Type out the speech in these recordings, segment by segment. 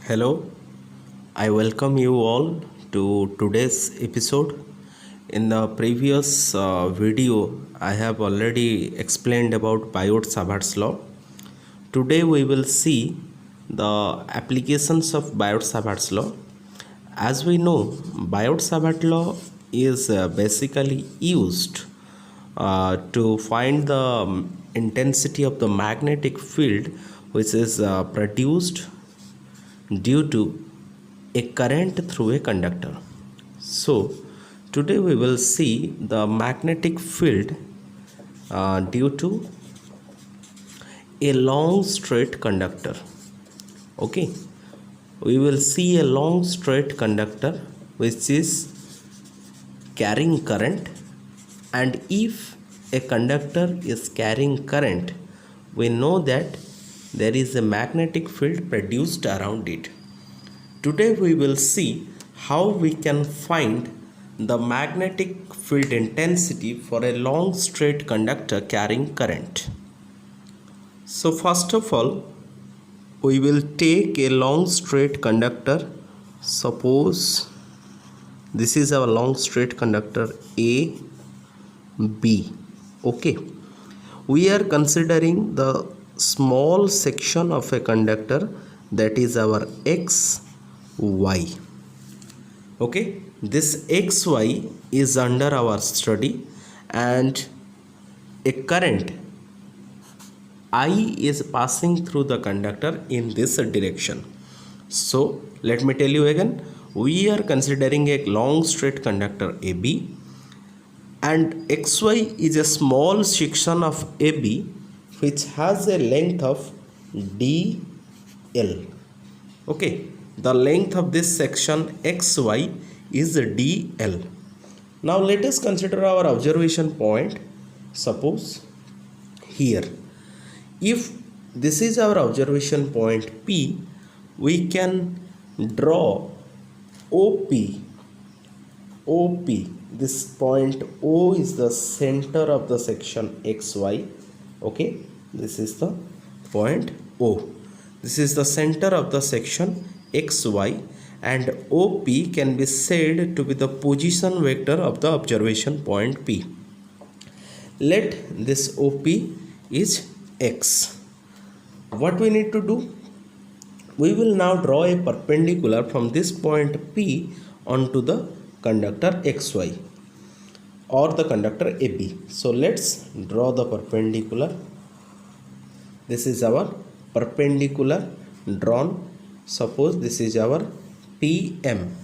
Hello, I welcome you all to today's episode. In the previous video, I have already explained about Biot-Savart's law. Today, we will see the applications of Biot-Savart's law. As we know, Biot-Savart law is basically used to find the intensity of the magnetic field which is produced due to a current through a conductor. So today we will see the magnetic field due to a long straight conductor. Okay, we will see a long straight conductor which is carrying current, and if a conductor is carrying current, we know that there is a magnetic field produced around it. Today we will see how we can find the magnetic field intensity for a long straight conductor carrying current. So first of all, we will take a long straight conductor. Suppose this is our long straight conductor A, B. Okay, we are considering the small section of a conductor, that is our X, Y. Okay, this XY is under our study, and a current I is passing through the conductor in this direction. So let me tell you again, we are considering a long straight conductor AB, and XY is a small section of AB which has a length of DL. Okay, the length of this section XY is DL. Now let us consider our observation point. Suppose here, if this is our observation point P, we can draw OP. This point O is the center of the section XY. Okay, this is the point O. This is the center of the section XY, and OP can be said to be the position vector of the observation point P. Let this OP is X. What we need to do? We will now draw a perpendicular from this point P onto the conductor XY or the conductor AB. So let's draw the perpendicular. This is our perpendicular drawn. Suppose this is our PM.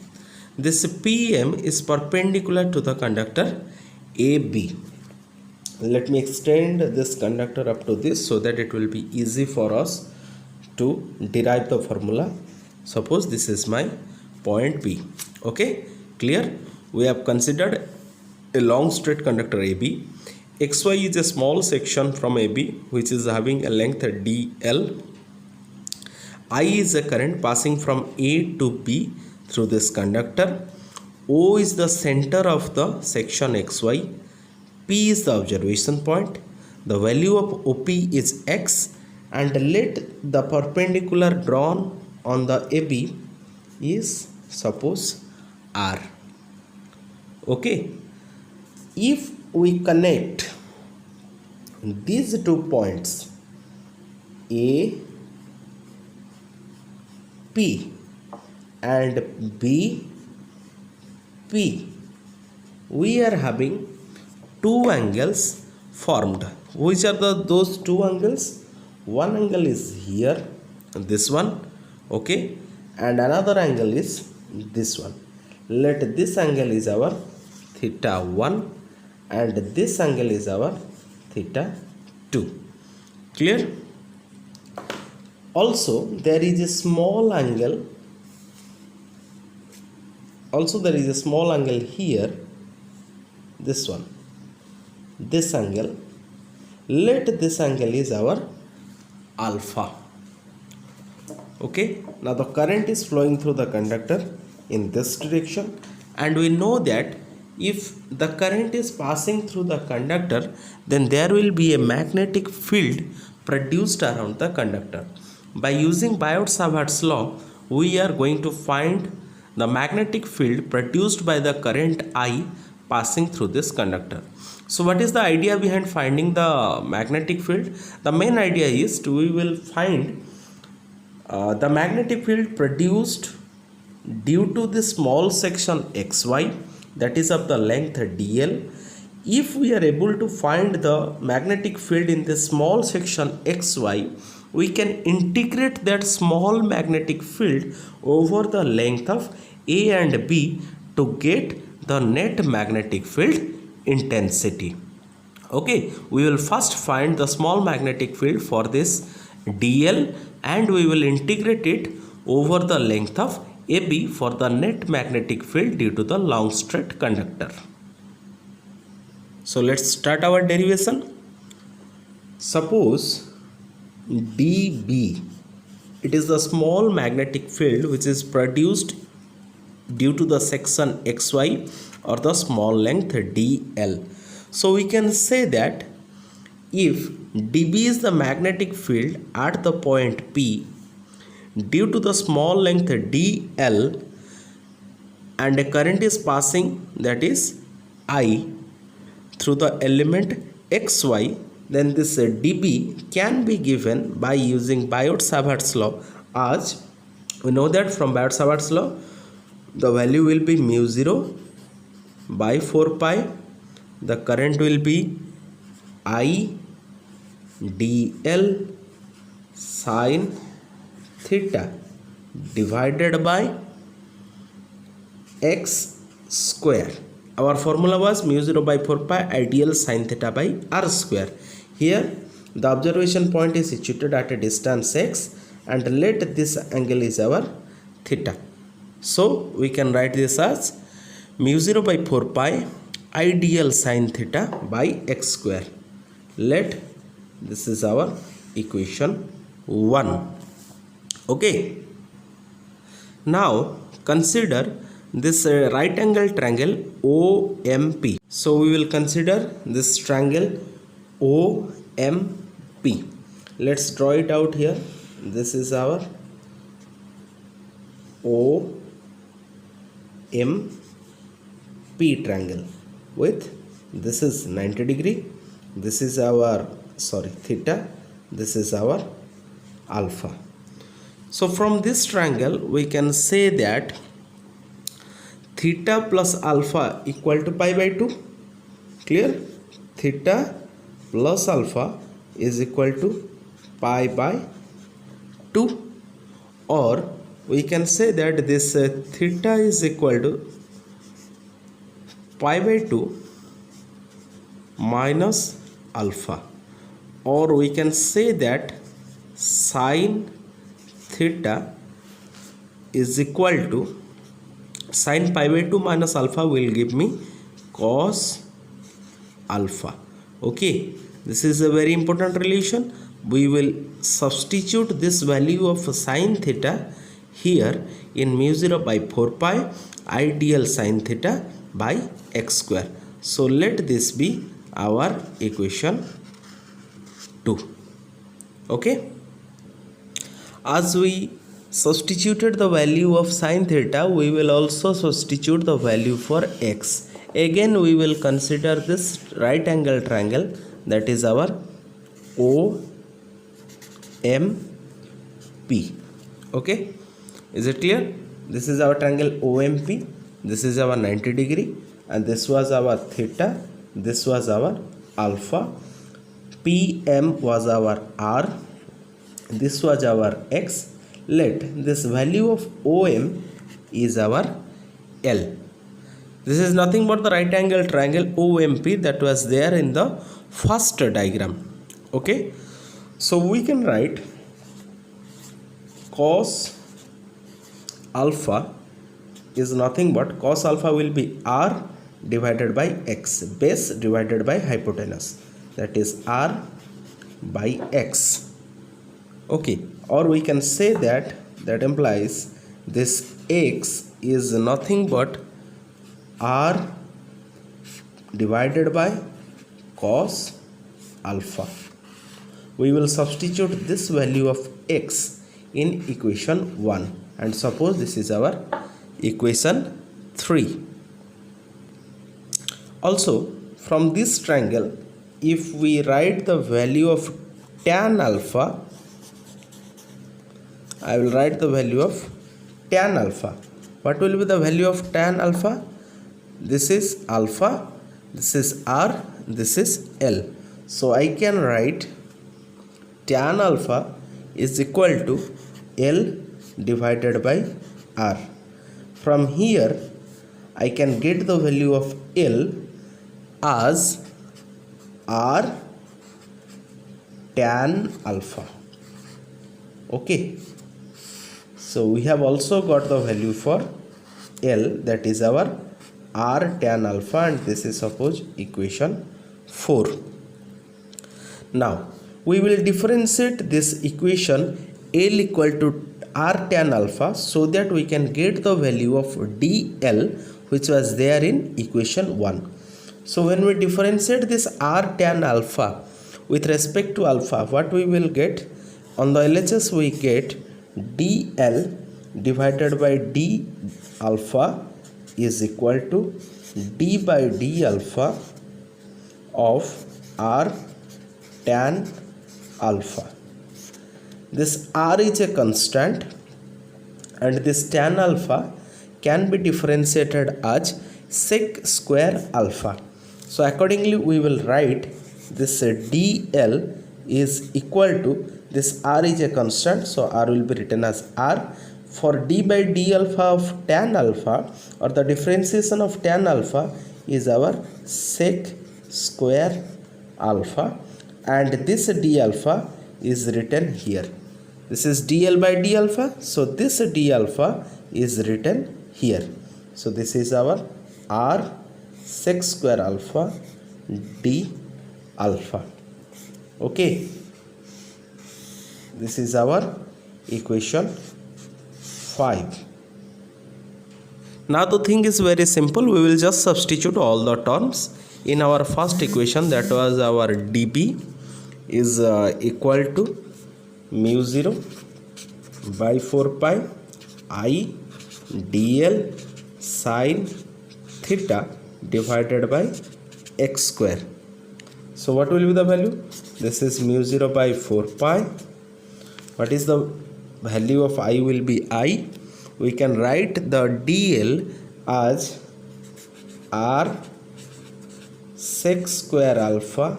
This PM is perpendicular to the conductor AB. Let me extend this conductor up to this so that it will be easy for us to derive the formula. Suppose this is my point P. Okay, clear? We have considered a long straight conductor AB. XY is a small section from AB which is having a length DL. I is a current passing from A to B through this conductor. O is the center of the section XY. P is the observation point. The value of OP is X, and let the perpendicular drawn on the AB is suppose R. Okay, if we connect these 2 points A, P and B, P, we are having 2 angles formed. Which are those 2 angles? One angle is here, this one, okay, and another angle is this one. Let this angle is our theta 1 and this angle is our theta 2. Clear? Also there is a small angle. Here, this one, this angle. Let this angle is our alpha. Okay, now the current is flowing through the conductor in this direction, and we know that if the current is passing through the conductor, then there will be a magnetic field produced around the conductor. By using Biot-Savart's law, we are going to find the magnetic field produced by the current I passing through this conductor. So what is the idea behind finding the magnetic field? The main idea is we will find the magnetic field produced due to the small section xy, that is of the length dl. If we are able to find the magnetic field in the small section xy, we can integrate that small magnetic field over the length of A and B to get the net magnetic field intensity. Okay, we will first find the small magnetic field for this dl and we will integrate it over the length of AB for the net magnetic field due to the long straight conductor. So let's start our derivation. Suppose dB, it is the small magnetic field which is produced due to the section xy or the small length dl. So we can say that if dB is the magnetic field at the point P due to the small length dl and a current is passing, that is I, through the element xy, then this dB can be given by using Biot-Savart's law, as we know that from Biot-Savart's law the value will be mu 0 by 4 pi, the current will be I dl sin theta divided by x square. Our formula was mu 0 by 4 pi ideal sin theta by r square. Here the observation point is situated at a distance x and let this angle is our theta. So we can write this as mu 0 by 4 pi ideal sin theta by x square. Let this is our equation 1. Okay. Now consider this right angle triangle OMP. So we will consider this triangle OMP. Let's draw it out here. This is our OMP triangle with this is 90 degree, this is our theta, this is our alpha. So from this triangle we can say that theta plus alpha equal to pi by 2. Clear? Theta plus alpha is equal to pi by 2, or we can say that this theta is equal to pi by 2 minus alpha, or we can say that sin theta is equal to sin pi by 2 minus alpha will give me cos alpha. Okay, this is a very important relation. We will substitute this value of sin theta here in mu 0 by 4 pi ideal sin theta by x square. So let this be our equation 2. Okay, as we substituted the value of sin theta, we will also substitute the value for x. Again we will consider this right angle triangle, that is our OMP. Okay, is it clear? This is our triangle OMP, this is our 90 degree, and this was our theta, this was our alpha, PM was our r, this was our x. Let this value of OM is our L. This is nothing but the right angle triangle OMP that was there in the first diagram. Okay, so we can write cos alpha is nothing but cos alpha will be r divided by x, base divided by hypotenuse, that is r by x. Okay, or we can say that implies this x is nothing but r divided by cos alpha. We will substitute this value of x in equation 1 and suppose this is our equation 3. Also from this triangle, if we write the value of tan alpha, I will write the value of tan alpha. What will be the value of tan alpha? This is alpha, this is R, this is L. So I can write tan alpha is equal to L divided by R. From here I can get the value of L as R tan alpha. Okay, so we have also got the value for L, that is our R tan alpha, and this is suppose equation 4. Now we will differentiate this equation L equal to R tan alpha so that we can get the value of DL which was there in equation 1. So when we differentiate this R tan alpha with respect to alpha, what we will get? On the LHS we get DL divided by D alpha is equal to D by D alpha of R tan alpha. This R is a constant and this tan alpha can be differentiated as sec square alpha. So accordingly we will write this DL is equal to, this R is a constant, so R will be written as R. For D by D alpha of tan alpha, or the differentiation of tan alpha, is our sec square alpha, and this D alpha is written here. This is DL by D alpha, so this D alpha is written here. So this is our R sec square alpha D alpha. Okay, this is our equation 5. Now the thing is very simple. We will just substitute all the terms in our first equation, that was our dB is equal to mu 0 by 4 pi I dl sin theta divided by x square. So what will be the value? This is mu 0 by 4 pi. What is the value of I? Will be I. We can write the dl as R sec square alpha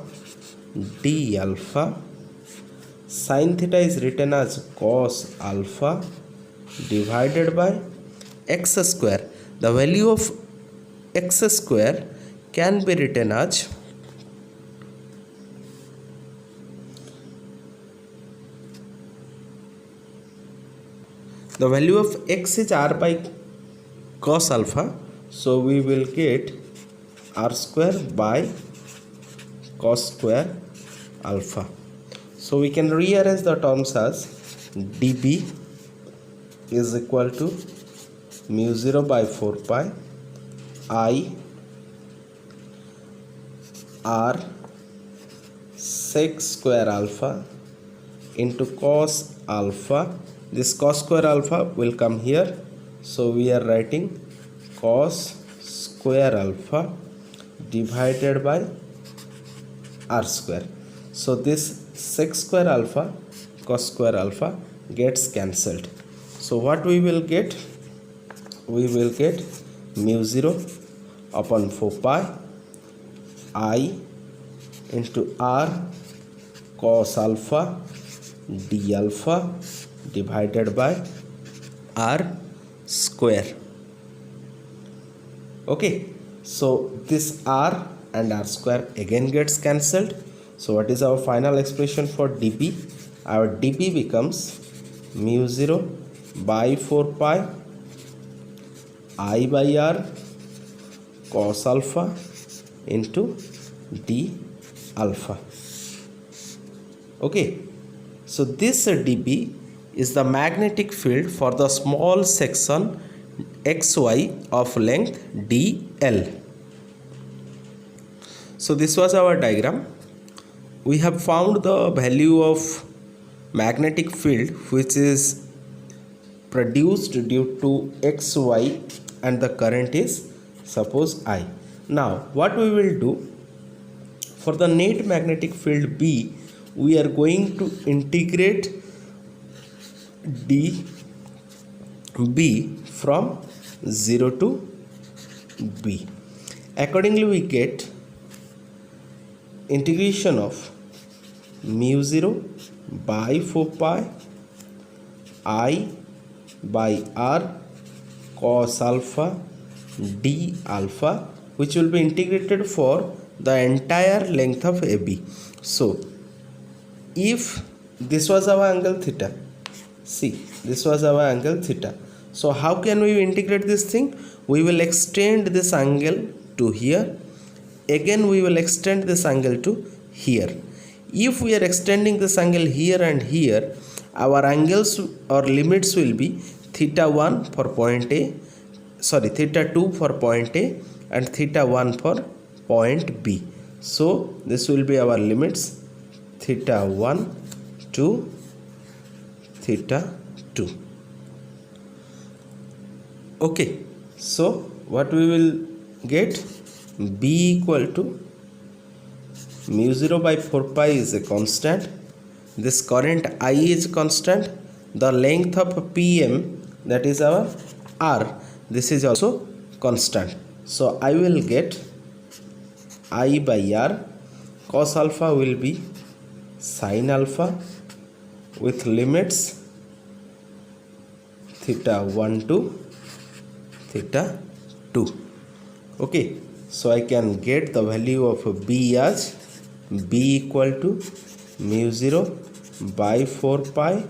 d alpha. Sin theta is written as cos alpha divided by x square. The value of x square can be written as the value of x is r by cos alpha, so we will get r square by cos square alpha. So we can rearrange the terms as dB is equal to mu 0 by 4 pi I r sec square alpha into cos alpha. This cos square alpha will come here, so we are writing cos square alpha divided by r square. So this sec square alpha cos square alpha gets cancelled. So what we will get? We will get mu 0 upon 4 pi I into r cos alpha d alpha divided by r square. Okay, so this r and r square again gets cancelled. So what is our final expression for dB? Our dB becomes mu 0 by 4 pi I by r cos alpha into d alpha. Okay, so this dB is the magnetic field for the small section xy of length dl. So this was our diagram. We have found the value of magnetic field which is produced due to xy and the current is suppose I. Now what we will do, for the net magnetic field B, we are going to integrate dB from 0 to B. Accordingly we get integration of mu 0 by 4 pi I by r cos alpha d alpha, which will be integrated for the entire length of AB. So if this was our angle theta, see this was our angle theta, so how can we integrate this thing? We will extend this angle to here, again we will extend this angle to here. If we are extending this angle here and here, our angles or limits will be theta 1 for point A, sorry, theta 2 for point A and theta 1 for point B. So this will be our limits, theta 1 to theta 2. Okay, so what we will get, B equal to mu 0 by 4 pi is a constant, this current I is constant, the length of PM, that is our R, this is also constant. So I will get I by R, cos alpha will be sin alpha with limits theta 1 to theta 2. Okay, so I can get the value of B as B equal to mu 0 by 4 pi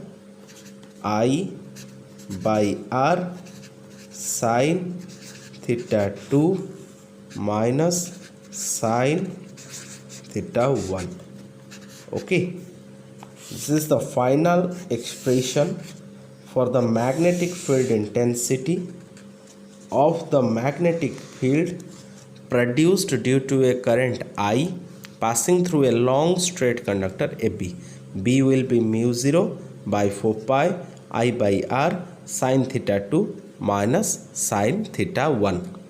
I by R sin theta 2 minus sin theta 1. Okay, this is the final expression for the magnetic field intensity of the magnetic field produced due to a current I passing through a long straight conductor AB. B will be mu 0 by 4 pi I by R sin theta 2 minus sin theta 1.